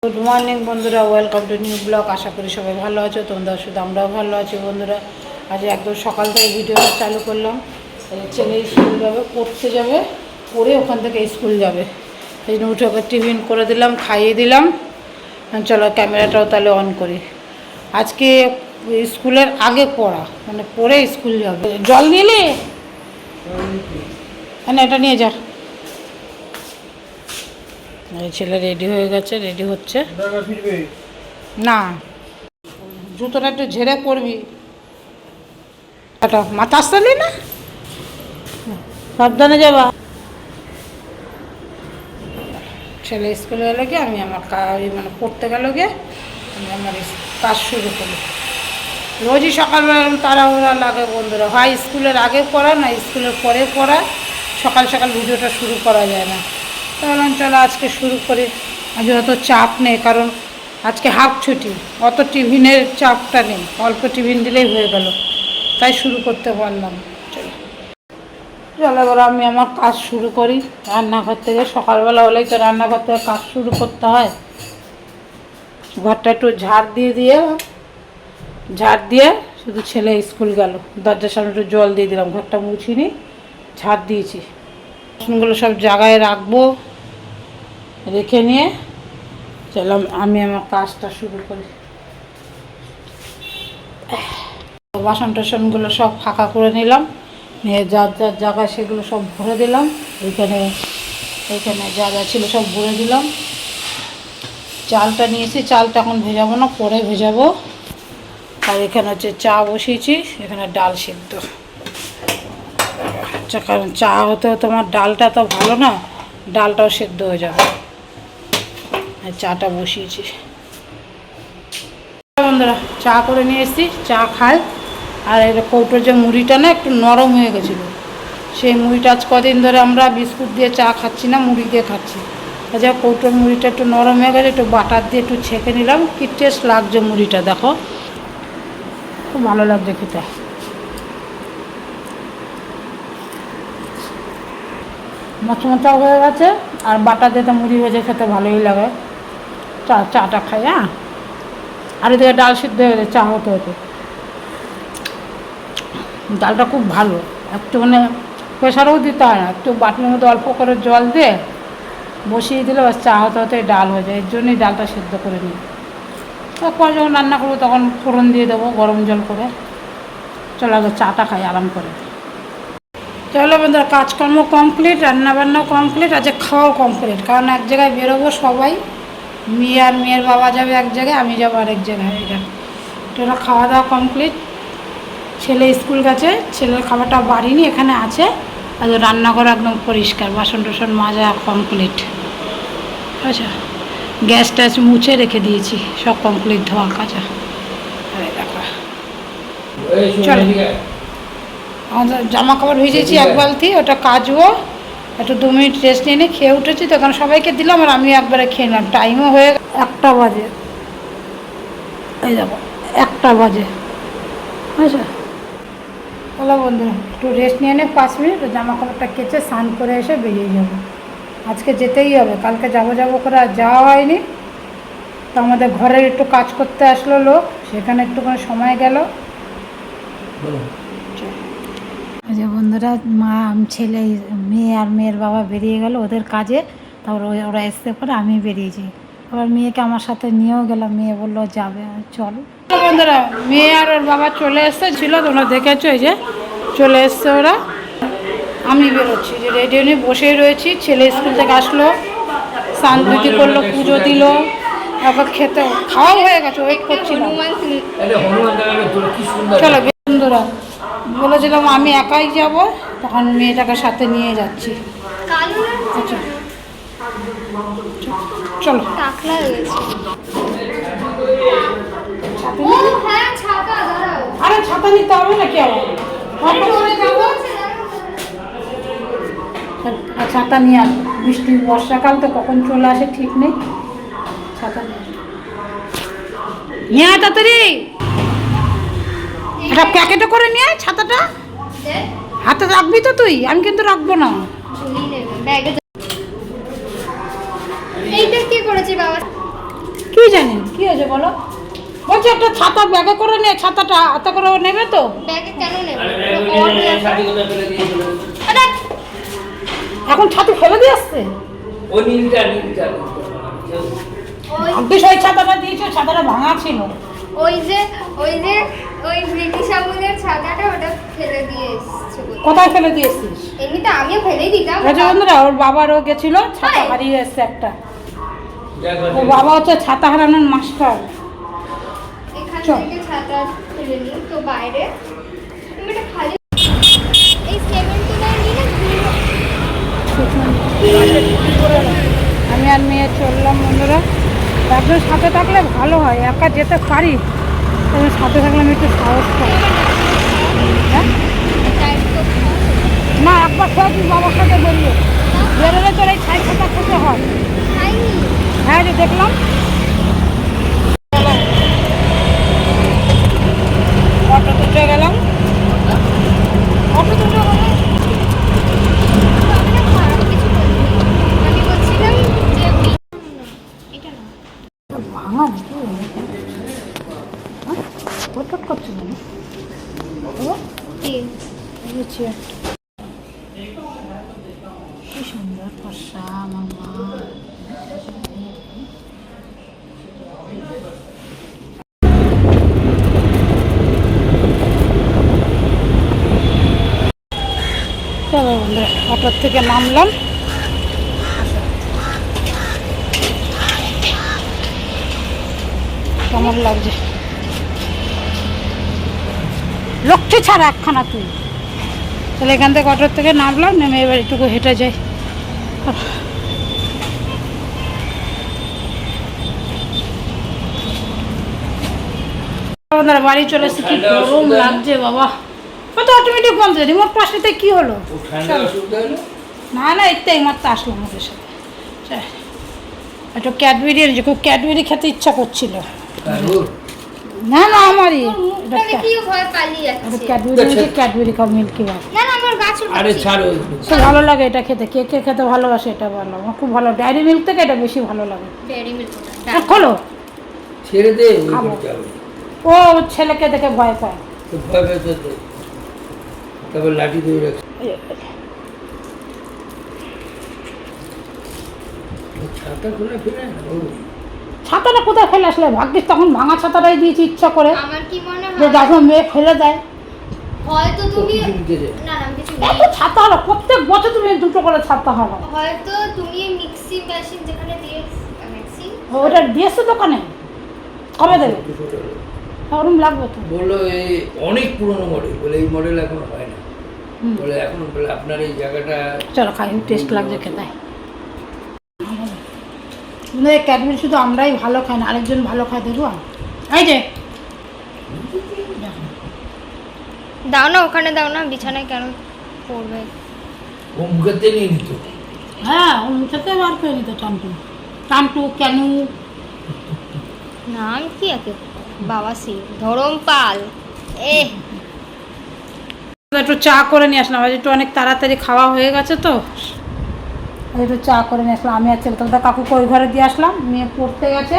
Good morning বন্ধুরা, welcome to new blog. আশা করি সবাই ভালো আছো, তোমরা শুধু আমরাও ভালো আছি বন্ধুরা। আজ একদম সকাল থেকে ভিডিওটা চালু করলাম। ছেলে স্কুল যাবে, পড়তে যাবে, পড়ে ওখান থেকে স্কুল যাবে। এই জন্য উঠে ওকে টিফিন করে দিলাম, খাইয়ে দিলাম। চলো ক্যামেরাটাও তাহলে অন করি। আজকে স্কুলের আগে পড়া, মানে পড়ে স্কুল যাবে। জল নিলে হ্যাঁ, এটা নিয়ে যা। এই ছেলে রেডি হয়ে গেছে, রেডি হচ্ছে না। জুতোটা একটু ঝেড়ে পড়বি। এটা মাথা আসতে না, সাবধানে যাবা। ছেলে স্কুলে এলে গিয়ে আমি আমার মানে পড়তে গেল গিয়ে আমি আমার কাজ শুরু করি। রোজই সকালবেলা তাড়াহুড়া লাগে বন্ধুরা, হয় স্কুলের আগে পড়া না স্কুলের পরে পড়া। সকাল সকাল ভিডিওটা শুরু করা যায় না। তাহলে চলো আজকে শুরু করি। আজ অত চাপ নেই, কারণ আজকে হাফ ছুটি, অত টিফিনের চাপটা নেই, অল্প টিফিন দিলেই হয়ে গেল, তাই শুরু করতে পারলাম। চলো চলো এবার আমি আমার কাজ শুরু করি রান্নাঘর থেকে। সকালবেলা হলেই তো রান্নাঘর থেকে কাজ শুরু করতে হয়। ঘরটা একটু ঝাড় দিয়ে শুধু ছেলে স্কুল গেল, দরজার সামনে একটু জল দিয়ে দিলাম, ঘরটা মুছিনি, ঝাড় দিয়েছি। বাসনগুলো সব জায়গায় রাখবো, রেখে নিয়ে চলো আমি আমার কাজটা শুরু করি। বাসন টাসনগুলো সব ফাঁকা করে নিলাম, নিয়ে যার যার জায়গায় সেগুলো সব ভরে দিলাম। এইখানে যা যা ছিল সব ভরে দিলাম। চালটা নিয়েছি, চালটা এখন ভেজাবো না, পরে ভেজাবো। আর এখানে হচ্ছে চা বসিয়েছি, এখানে ডাল সিদ্ধ। কারণ চা হতে হতে আমার ডালটা তো ভালো না, ডালটাও সেদ্ধ হয়ে যাবে। চাটা বসিয়েছি বন্ধুরা। চা করে নিয়ে এসেছি, চা খাই। আর এটা কৌটোর যে মুড়িটা না একটু নরম হয়ে গেছিলো, সেই মুড়িটা আজ কদিন ধরে আমরা বিস্কুট দিয়ে চা খাচ্ছি না, মুড়ি দিয়ে খাচ্ছি। যা কৌটোর মুড়িটা একটু নরম হয়ে গেছে, একটু বাটার দিয়ে একটু ছেঁকে নিলাম। কি টেস্ট লাগছে মুড়িটা, দেখো খুব ভালো লাগছে খেতে। মচমচাও হয়ে গেছে, আর বাটার দিয়ে তো মুড়ি ভেজে খেতে ভালোই লাগে। চাটা খাই। হ্যাঁ, আর এদিকে ডাল সিদ্ধ হয়ে গেছে চা হতে হতে। ডালটা খুব ভালো, একটু মানে প্রেশারও দিতে হয় না, একটু বাটির মধ্যে অল্প করে জল দিয়ে বসিয়ে দিলে বাস চা হতে হতে ডাল হয়ে যায়। এর জন্যই ডালটা সিদ্ধ করে নিই। তারপর যখন রান্না করবো তখন ফোড়ন দিয়ে দেবো গরম জল করে। চলো আগে চাটা খাই আরাম করে। চলো বন্ধুরা, কাজকর্ম কমপ্লিট, রান্নাবান্নাও কমপ্লিট, আজকে খাওয়াও কমপ্লিট। কারণ এক জায়গায় বেরোবো সবাই, মেয়ে আর মেয়ের বাবা যাবে এক জায়গায়, আমি যাবো আরেক জায়গায়। এটা তোরা খাওয়া দাওয়া কমপ্লিট। ছেলে স্কুল গেছে, ছেলের খাবারটা বাড়িনি, এখানে আছে। আর রান্নাঘর একদম পরিষ্কার, বাসন টাসন মাজা কমপ্লিট। আচ্ছা, গ্যাস ট্যাস মুছে রেখে দিয়েছি, সব কমপ্লিট ধোয়া কাচা। দেখো চলো, আমাদের জামা কাপড় ভিজেছি এক বালতি, ওটা কাচবো। একটু 2 মিনিট রেস্ট নিয়ে খেয়ে উঠেছি, তখন সবাইকে দিলাম আর আমি একবারে খেয়ে নিলাম। টাইমও হয়ে 1টা বাজে, এই দেখো 1টা বাজে। আচ্ছা বলো বন্ধুরা, একটু রেস্ট নিয়ে 5 মিনিট, জামা কাপড়টা কেচে স্নান করে এসে বেরিয়ে যাবো। আজকে যেতেই হবে, কালকে যাবো করে আর যাওয়া হয়নি। তো আমাদের ঘরের একটু কাজ করতে আসলো লোক, সেখানে একটুখানি সময় গেল। যে বন্ধুরা, ছেলে মেয়ে আর মেয়ের বাবা বেরিয়ে গেল ওদের কাজে। তারপর ওরা এসে পরে আমি বেরিয়েছি। আবার মেয়েকে আমার সাথে নিয়েও গেলাম, মেয়ে বললো যাবে, চলো বন্ধুরা। মেয়ে আর ওর বাবা চলে এসেছিল, তোমরা দেখেছো, এই যে চলে এসছে ওরা। আমি বেরোচ্ছি, যে রেডি নিয়ে বসেই রয়েছি। ছেলে স্কুল থেকে আসলো, স্নান দুটি করলো, পুজো দিল, তারপর খাওয়া হয়ে গেছে, ওয়েট করছিলাম। চলো বন্ধুরা, বলেছিলাম আমি একাই যাব, তখন মেয়েটাকে সাথে নিয়ে যাচ্ছি। আচ্ছা চলো। আরে ছাতা নিতে হবে না কি আবার, ছাতা নিয়ে আসবো। বৃষ্টি বর্ষাকাল তো কখন চলে আসে ঠিক নেই। ছাতা নিয়ে আয় তাড়াতাড়ি, একটা প্যাকেটে করে নিয়ে আয় ছাতাটা। হাতে রাখবি তো তুই? আমি কিন্তু রাখবো না। এইটা কি করেছে বাবা? জানি কি হয়েছে বলো। বলছি একটা ছাতা ব্যাগে করে নে, ছাতাটা হাতে করে নেবে তো? ব্যাগে কেন নেবে? এখন ছাতি ফেলে দিয়ে আসছে। বেশ ওই ছাতাটা দিয়েছে, ছাতাটা ভাঙা ছিল। ওই যে ওই ব্রিটিশ আমলের ছাতাটা ওটা ফেলে দিয়ে এসেছে। কোথায় ফেলে দিয়ে এসছিস? এমনিতে আমিও ফেলেই দিতাম। বন্ধুরা ওর বাবারও গেছিল, ছাতা হারিয়ে এসছে একটা। ওর বাবা হচ্ছে ছাতা হারানোর মাস্টার। এখান থেকে ছাতা ফেলে নি তো বাইরে তুমি এটা খালি এই সিমেন্ট না নিলে আমি আর মেয়ে চললাম বন্ধুরা। একজন সাথে থাকলে ভালো হয়, একা যেতে পারি, তবে সাথে থাকলে আমি একটু সাহস পাই। হ্যাঁ না, একবার খেয়েছিস বাবার সাথে বেরিয়ে বেরোলে তোর এই ছাই খাতা খেতে হয়। হ্যাঁ রে দেখলাম। অটো তুলতে গেলাম, অটো তুলতে গেলাম। আমি বলছিলাম যে এটা না ভাঙা নাকি ফটফট করছে না কি কি সুন্দর ফর্সা মামা। চলো বন্ধুরা, অটোর থেকে নামলাম। কেমন লাগছে? লক্ষ্মী ছাড়া একখানা তুই। তাহলে এখান থেকে অটোর থেকে নামলাম, নেমে এবার একটু হেঁটে যাই। আমাদের বাড়ি চলে এসেছি, কি গরম লাগছে বাবা। কত অটোমেটিক বন্ধ, রিমোট পাশে কি হলো? না না, এই মাত্র আসলাম আমাদের সাথে। একটু ক্যাডবেরি এনেছে, খুব ক্যাডবেরি খেতে ইচ্ছা করছিল। না না আমারই ক্যাডবেরি এনেছে, ক্যাডবেরি খাও, মিল্কি বার। ভালো লাগে এটা খেতে, কে কে খেতে ভালোবাসে এটা ভালো, আমার খুব ভালো। ডায়েরি মিল্ক থেকে এটা বেশি ভালো লাগে। খোলো ছেড়ে দে। ও ছেলেকে দেখে ভয় পায়, ভয় পায় তো, তারপর লাঠি দিয়ে রাখছে। ছাতা খুলে ফেলে ছাতাটা কোথায় ফেলে আসলে? ভাগ্যিস তখন ভাঙা ছাতাটাই দিয়েছি ইচ্ছা করে, আমার কি মনে যে হয় যখন মেয়ে ফেলে দেয়। হয়তো তুমি না না কিছু এত ছাতা হলো, প্রত্যেক বছর তুমি দুটো করে ছাতা হলো। হয়তো তুমি মিক্সি মেশিন যেখানে দিয়ে মিক্সি ওটা দিয়েছো দোকানে, কবে দেবে? ওরম লাগবে তো। বললো এই অনেক পুরনো মডেল, বলে এই মডেল এখন হয় না, বলে এখন বলে আপনার এই জায়গাটা। চলো খাই, টেস্ট লাগছে খেতে। ক্যাডবেরি শুধু আমরাই ভালো খাই না, আরেকজন ভালো খায় দেখো। এই যে দাও না, ওখানে দাও না, বিছানায় কেন পড়বে? ও মুখেতে নিয়ে নিত। হ্যাঁ, ও মুখেতে বার করে নিত। টান্টু টান্টু কেন নাম কি একে? বাবা সি ধরম পাল। একটু চা করে নিয়ে আসলাম, আজ একটু অনেক তাড়াতাড়ি খাওয়া হয়ে গেছে তো, একটু চা করে নিয়ে আসলাম। আমি আর ছেলে তো কাকুকে ওই ঘরে দিয়ে আসলাম, মেয়ে পড়তে গেছে,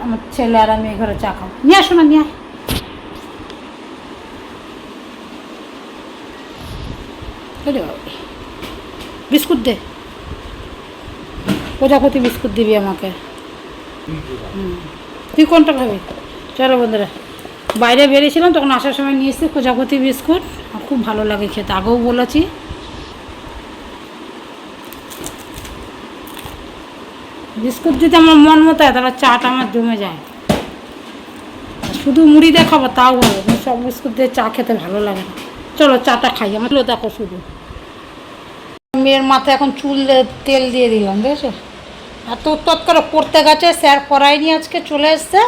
আমার ছেলে আর আমি এই ঘরে চা খাবো। নিয়ে আসো না, নিয়ে বিস্কুট দে, প্রজাপতি বিস্কুট দিবি আমাকে। তুই কোনটা খাবি? চলো বন্ধুরা, বাইরে বেরিয়েছিলাম তখন আসার সময় নিয়ে এসেছি প্রজাপতি বিস্কুট, আর খুব ভালো লাগে খেতে, আগেও বলেছি। বিস্কুট যদি আমার মন মতো হয় তাহলে চাটা আমার জমে যায়। শুধু মুড়ি দিয়ে খাবো তাও ভালো, সব বিস্কুট দিয়ে চা খেতে ভালো লাগে না। চলো চাটা খাই। আমার দেখো শুধু মেয়ের মাথায় এখন চুল তেল দিয়ে দিলাম, দেখেছো? এত উত্তর করে পড়তে গেছে, স্যার পড়ায়নি আজকে, চলে এসছে,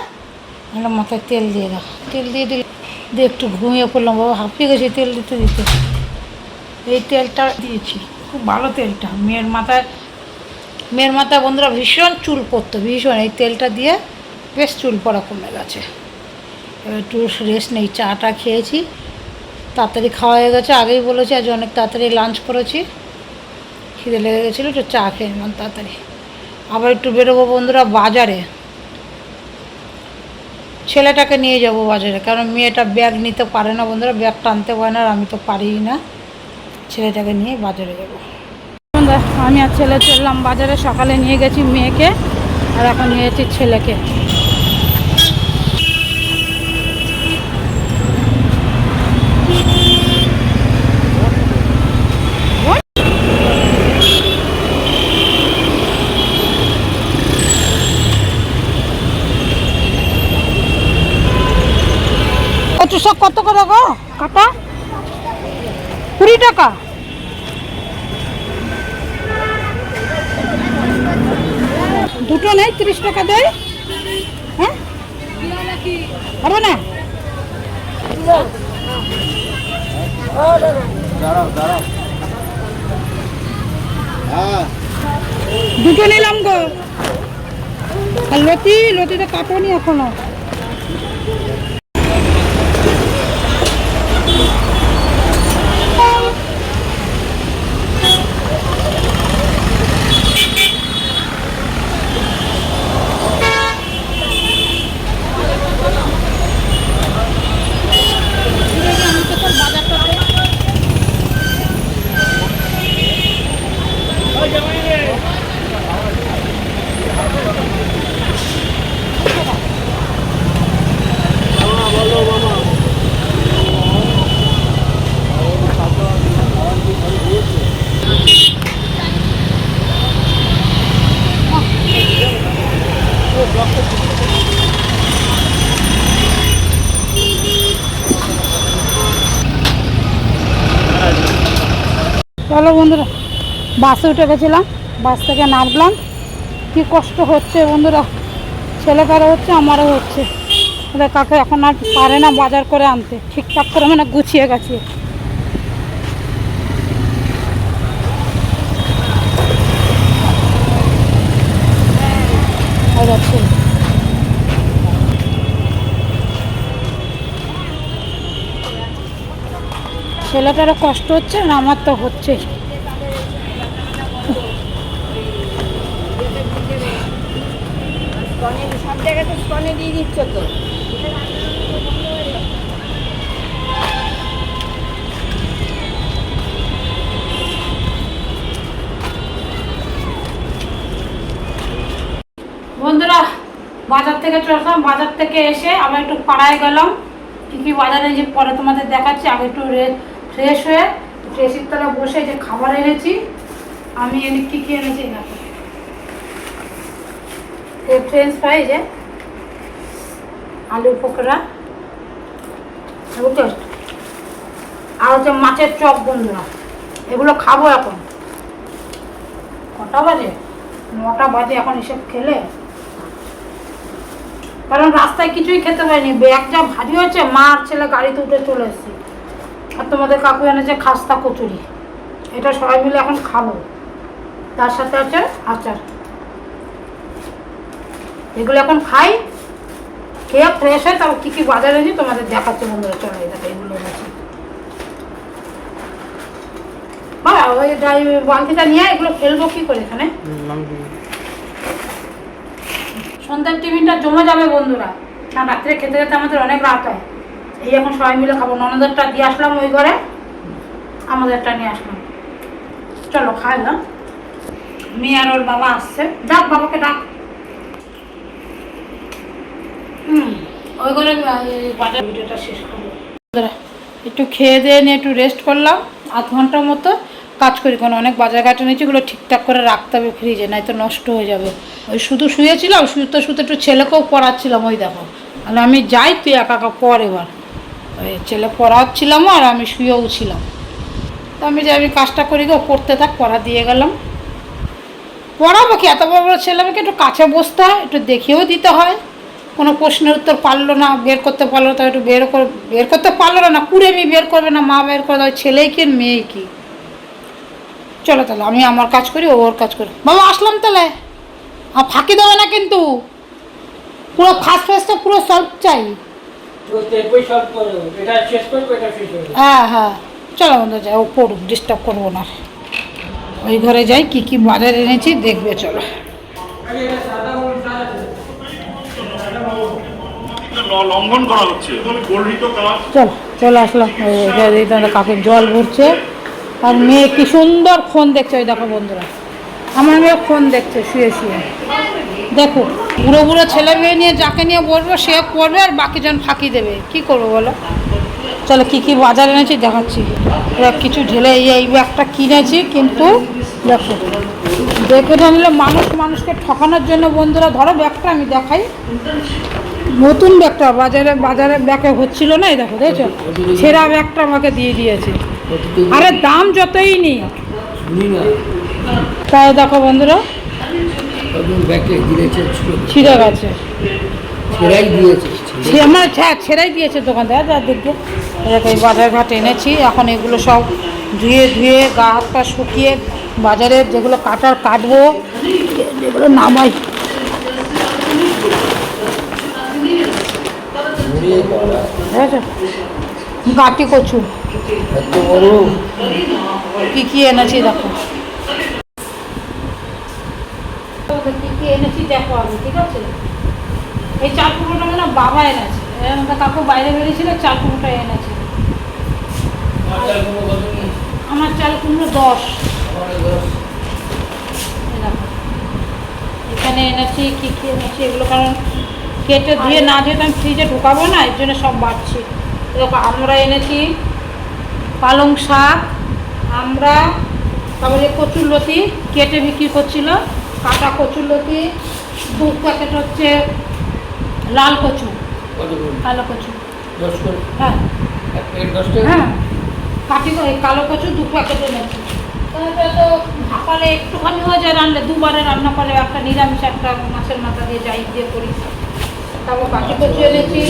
আমার মাথায় তেল দিয়ে দাও। তেল দিয়ে দিলে দিয়ে একটু ঘুমিয়ে পড়লাম, বাবা হাঁপিয়ে গেছি তেল দিতে দিতে। এই তেলটা দিয়েছি, খুব ভালো তেলটা। মেয়ের মাথায় বন্ধুরা ভীষণ চুল পড়তো, ভীষণ। এই তেলটা দিয়ে বেশ চুল পড়া কমে গেছে। এবার একটু রেস্ট নেই। চাটা খেয়েছি, তাড়াতাড়ি খাওয়া হয়ে গেছে, আগেই বলেছি আজ অনেক তাড়াতাড়ি লাঞ্চ করেছি, খিদে লেগে গেছিলো, একটু চা খেয়ে নিলাম তাড়াতাড়ি। আবার একটু বেরোবো বন্ধুরা বাজারে, ছেলেটাকে নিয়ে যাব বাজারে, কারণ মেয়েটা ব্যাগ নিতে পারে না বন্ধুরা, ব্যাগ টানতে পারে না, আর আমি তো পারিই না। ছেলেটাকে নিয়ে বাজারে যাব। বন্ধুরা আমি আর ছেলে চললাম বাজারে, সকালে নিয়ে গেছি মেয়েকে, আর এখন নিয়ে যাচ্ছি ছেলেকে। কচু শাক কত করে গো কাকা? 20 টাকা। দুটো নেই 30 টাকা দেয়। হ্যাঁ হবে না? দুটো নিলাম গো। আর লতিটা কাটোনি এখনো। চলো বন্ধুরা, বাসে উঠে গেছিলাম, বাস থেকে নামলাম। কি কষ্ট হচ্ছে বন্ধুরা, ছেলেটারও হচ্ছে আমারও হচ্ছে। ওদের কাকে এখন আর পারে না বাজার করে আনতে ঠিকঠাক করে, মানে গুছিয়ে গাছিয়ে। ছেলেটারও কষ্ট হচ্ছে আর আমার তো হচ্ছে। সব জায়গাতে স্কনে দিয়ে দিচ্ছ তো। বন্ধুরা বাজার থেকে চললাম, বাজার থেকে এসে আবার একটু পাড়ায় গেলাম। কী কী বাজারে যে পরে তোমাদের দেখাচ্ছি। আগে একটু ফ্রেশ হয়ে এসির তলায় বসে যে খাবার এনেছি আমি, এনে কী কী এনেছি দেখো। ফ্রেঞ্চ ফ্রাই, যে আলু পকোড়া, আর হচ্ছে মাছের চপ। বন্ধুরা এগুলো খাবো এখন। কটা বাজে? 9টা বাজে। এখন এসব খেলে, কারণ রাস্তায় কিছুই খেতে পারিনি, ব্যাগ যা ভারী হয়েছে। মা আর ছেলে গাড়িতে উঠে চলে এসেছি। আর তোমাদের কাকু এনেছে খাস্তা কচুরি, এটা সবাই মিলে এখন খাবো। তার সাথে আছে আচার। এগুলো এখন খাই, খেয়ে ফ্রেশ হয়, তারপর কী কী বাজারে এনেছি তোমাদের দেখাচ্ছে। বন্ধুরা চলে দেখো, এগুলো এনেছি। ওই বালতিটা নিয়ে এগুলো ফেলবো কি করে এখানে? সন্ধ্যার টিফিনটা জমে যাবে বন্ধুরা, কারণ রাত্রে খেতে খেতে আমাদের অনেক রাত হয়। এই এখন সবাই মিলে খাবো। ননদেরটা দিয়ে আসলাম ওই ঘরে, আমাদেরটা নিয়ে আসলাম। চলো খাই না, মেয়ে আর ওর বাবা আসছে। ডাক বাবাকে, ডাক। ওই ঘরে বাজার ভিডিওটা শেষ করবো। একটু খেয়ে দিয়ে নিয়ে একটু রেস্ট করলাম, 8 ঘন্টার মতো কাজ করি। কারণ অনেক বাজার ঘাটে নিয়েছি, এগুলো ঠিকঠাক করে রাখতে হবে ফ্রিজে, নাই তো নষ্ট হয়ে যাবে। ওই শুধু শুয়েছিলাম, শুতে শুতে একটু ছেলেকেও পড়াচ্ছিলাম। ওই দেখো, আর আমি যাই, তুই একা একা পর। এবার ওই ছেলে পড়াচ্ছিলামও আর আমি শুয়েও ছিলাম। তো আমি যে আমি কাজটা করি গো, করতে থাক। পড়া দিয়ে গেলাম। পড়াবো কি, এত বড় বড় ছেলেমেয়েকে একটু কাছে বসতে হয়, একটু দেখিয়েও দিতে হয়। কোনো প্রশ্নের উত্তর পারলো না, বের করতে পারলো, তো একটু বের করতে পারলো না, কুড়েমি বের করবে না, মা বের করে দেয়। ছেলেই কি মেয়ে কি? চলো তাহলে আমি আমার কাজ করি, ও ওর কাজ করি। বাবা আসলাম তাহলে, আর ফাঁকি দেবে না কিন্তু, পুরো ফার্স্ট ফার্স্টটা পুরো সলভ চাই। হ্যাঁ হ্যাঁ, চলো বন্ধু যাই, ও পড়ুক, ডিস্টার্ব করবো না। ওই ঘরে যাই, কি কি বাজার এনেছি দেখবে। চলো লঙ্ঘন করা হচ্ছে গর্হিত কাজ। চলে আসলাম কাকের জল ভরছে আর মেয়ে কি সুন্দর ফোন দেখছে। ওই দেখো বন্ধুরা, আমার মেয়ে ফোন দেখছে শুয়ে শুয়ে। দেখো বুড়ো বুড়ো ছেলে মেয়ে নিয়ে যাকে নিয়ে বলবো সে করবে আর বাকি জন ফাঁকি দেবে, কি করবো বলো। চলো কী কী বাজার এনেছি দেখাচ্ছি। এবার কিছু ঢেলে এই ব্যাগটা কিনেছি, কিন্তু দেখো দেখে নিলে মানুষকে ঠকানোর জন্য বন্ধুরা। ধরো ব্যাগটা আমি দেখাই, নতুন ব্যাগটা বাজারে ব্যাগে হচ্ছিল না, এই দেখো দেখছো ছেঁড়া ব্যাগটা আমাকে দিয়ে দিয়েছে। আরে দাম যতই নিই তাই দেখো বন্ধুরা ছিঁড়ে গেছে, ছেড়াই দিয়েছে দোকানদার। যার দিকে এই বাজার ঘাট এনেছি, এখন এগুলো সব ধুয়ে গা হাত পা শুকিয়ে বাজারের যেগুলো কাটবো, যেগুলো নামাই। গাটি কচু কি এনেছি দেখো, কি এনেছি দেখো আমি, ঠিক আছে। এই চাল কুমড়োটা মানে বাবা এনেছে, কাকু বাইরে বেরিয়েছিল, চাল কুমড়োটা এনেছে। আমার চাল কুমড়ো 10। এখানে এনেছি কি এনেছি এগুলো, কারণ কেটে ধুয়ে না যেহেতু আমি ফ্রিজে ঢুকাবো না, এর জন্য সব বাড়ছি। দেখো আমরা এনেছি পালং শাক, আমরা তারপরে কচুরলতি কেটে বিক্রি করছিল, কাটা কচুরলতি, 2 প্যাকেট হচ্ছে লাল কচু, কালো কচু, হ্যাঁ হ্যাঁ কাটি কালো কচু 2 প্যাকেট এনেছি। তো ভাপালে একটুখানি হয়ে যায়, রান্না 2বারে রান্না করে, একটা নিরামিষ একটা মাছের মাথা দিয়ে যাই দিয়ে করি। তারপর কাটি কচু এনেছি।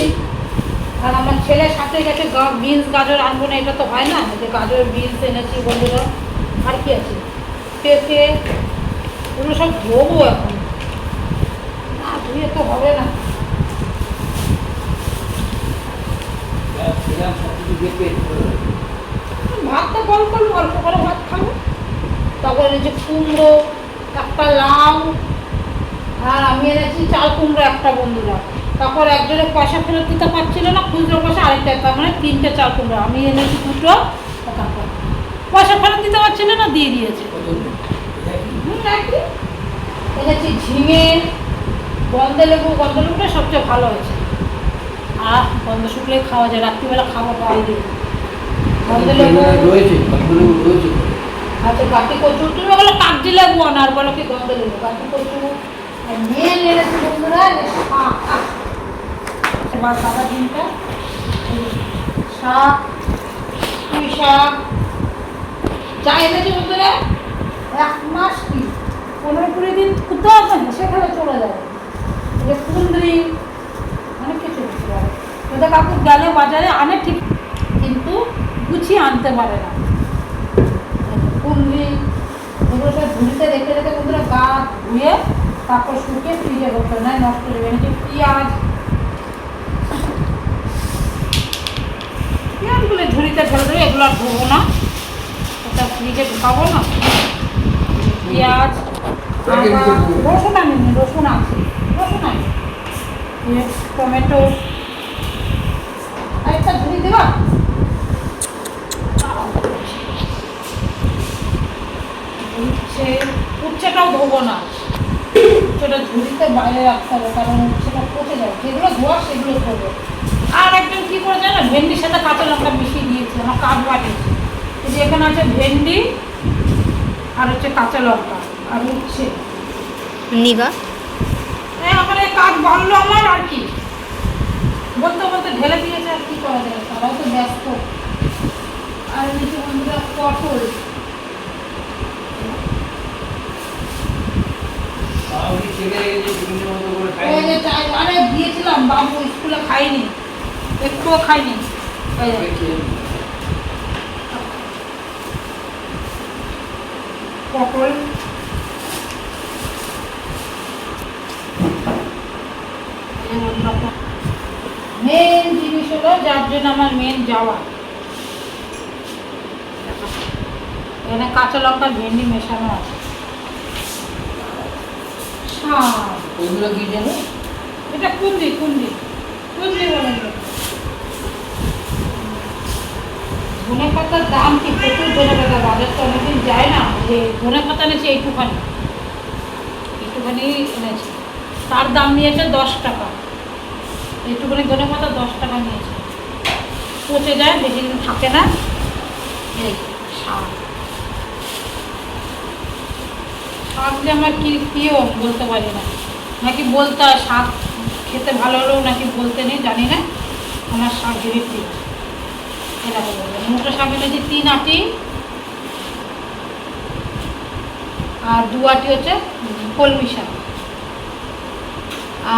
আর আমার ছেলের সাথে গেছে বিনস গাজর আনবো না, এটা তো হয় না, যে গাজর বিনস এনেছি বন্ধুরা। আর কি আছে পেঁপে, ওগুলো সব ধোবো এখন, না ধুয়ে তো হবে না। ভাতটা অল্প করে ভাত খাবো। তারপর এনেছি কুমড়ো একটা, লাউ, আর আমি এনেছি চাল কুমড়ো একটা বন্ধুরা। তারপর একজনে পয়সা ফেরত দিতে পারছিল না, খুচরো পয়সা আরেকটা, তার মানে 3টে চাল কুমড়ো আমি এনেছি 2টো। তারপর পয়সা ফেরত দিতে পারছিল না, দিয়ে দিয়েছে। এনেছি ঝিঙে, গন্ধলেবুটা সবচেয়ে ভালো হয়েছে। আর গন্ধ শুকলেই খাওয়া যায়, রাত্রিবেলা খাবো ডাল দিয়ে। গন্ধলেবু আচ্ছা, কাটি কচু, তুমি বলো কাগজি লেবু আনার, বলো কি গন্ধলেবু, কাটি কচু। আর মেন এনেছি বন্ধুরা সাদা ডিমটা, শাক, পুঁই শাক, যা এনেছি বন্ধুরা 1 মাস কি 15-20 দিন খুঁজতে হবে না, সেখানে চলে যাবে। কুন্দ্রি অনেক কিছু দিতে পারে, ওদের কাকু গেলে বাজারে আনে ঠিক, কিন্তু গুছিয়ে আনতে পারে না। কুন্দ্রি এগুলো সব ঝুড়িতে রেখে বন্ধুরা গা ধুয়ে তারপর শুকিয়ে ফ্রিজে করতে হয়, নষ্ট হয়ে যাবে। এনেছি পেঁয়াজগুলো ঝুড়িতে ফেলে দেবে, এগুলো আর ধোবো না, ওটা ফ্রিজে ঢুকাবো না। পেঁয়াজ, রসুন আনিনি, রসুন আছে, টমেটো, আরেকটা ঝুড়ি দেবা। উচ্ছেটাও ধোবো না, উচ্ছেটা ঝুড়িতে বাইরে রাখতে হবে, কারণ উচ্ছেটা পচে যাবে। যেগুলো ধোয়া সেগুলো ধোবো। আর একজন কী করে জানো, ভেন্ডির সাথে কাঁচা লঙ্কা মিশিয়ে দিয়েছে, আমার কাজ বাটিয়েছে। এখানে আছে ভেন্ডি আর হচ্ছে কাঁচা লঙ্কা আর উচ্ছে নিগা। আমার এই কাজ বাড়লো আমার, আর কি বলতে ঢেলে দিয়েছে, আর কি করা যাবে, তারাও তো ব্যস্ত। আর নিচে বন্ধুরা পটল, আরে দিয়েছিলাম বাবু স্কুলে, খাইনি, একটুও খাইনি। পটল, মেন জিনিস হলো, যার জন্য আমার মেন যাওয়া, এখানে কাঁচা লঙ্কা ভেন্ডি মেশানো আছে। এটা কুন্দি বুঝলি বলে ধনে পাতার দাম কি প্রচুর ধনে পাতা বাজার তো অনেকদিন যায় না যে ধনে পাতা এনেছি এইটুখানি এনেছি তার দাম নিয়েছে 10 টাকা এইটুখানি ধনে পাতা 10 টাকা নিয়েছে পচে যায় বেশি দিন থাকে না এই শাক শাক যে আমার কি প্রিয় বলতে পারি না নাকি বলতে হয় শাক খেতে ভালো হলেও নাকি বলতে নেই জানি না আমার শাক হেবি প্রিয় এরকম বলবেন মুখটা শাক এনেছি 3 আটি আর 2 আটি হচ্ছে কলমি শাক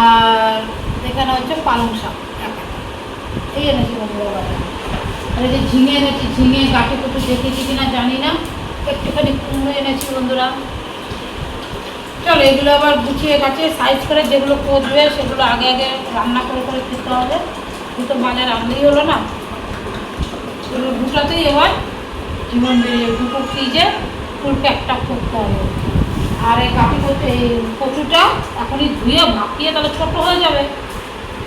আর এখানে হচ্ছে পালং শাক এই এনেছি বন্ধুরা বাজারে আর এই যে ঝিঙে এনেছি ঝিঙে গাঠি কুটু দেখেছি কিনা জানি না একটুখানি কুমড়ো এনেছি বন্ধুরা চলো এগুলো আবার গুছিয়ে গাছে সাইজ করে যেগুলো পচবে সেগুলো আগে আগে রান্না করে করে খেতে হবে দুটো বাজার আনলেই হলো না এগুলো গুটাতেই এবার জীবন বেরিয়ে দুটো ফ্রিজে ফুল প্যাকটা করতে হবে আর এই গাঠি করতে এই কচুটা এখনই ধুয়ে ভাপিয়ে তাহলে ছোটো হয়ে যাবে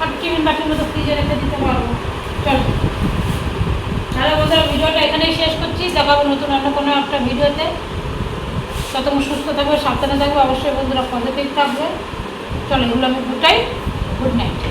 আর টিফিন বাটির মতো ফ্রিজে রেখে দিতে পারবো চলো তাহলে বন্ধুরা ভিডিওটা এখানেই শেষ করছি দেখাবো নতুন অন্য কোনো একটা ভিডিওতে ততক্ষণ সুস্থ থাকবে সাবধানে থাকবে অবশ্যই বন্ধুরা পজিটিভ থাকবে চলো এগুলো আমি গুটাই গুড নাইট